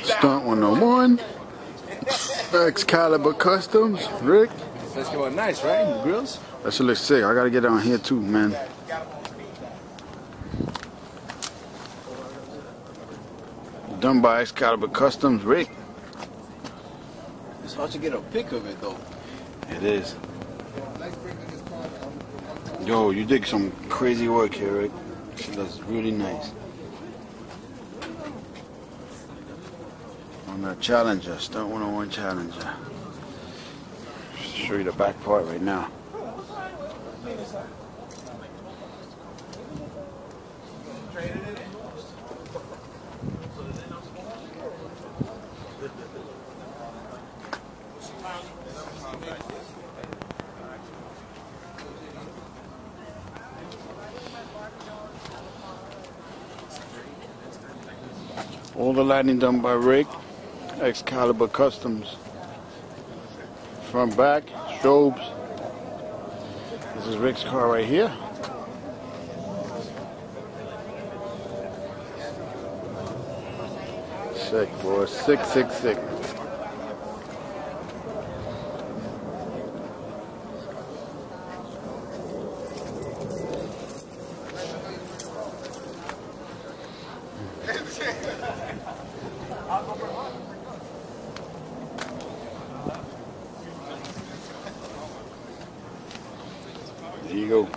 Stunt 101. Excalibur Customs. Rick. Let's go nice, right? The grills? That should look sick. I gotta get on here too, man. Done by Excalibur Customs, Rick. It's hard to get a pic of it though. It is. Yo, you did some crazy work here, Rick. That's really nice. On that Challenger, Stunt 101 Challenger. Show you the back part right now. All the lighting done by Rick, Excalibur Customs. Front, back, strobes. This is Rick's car right here. Sick, boy. Sick, sick, sick. There you go.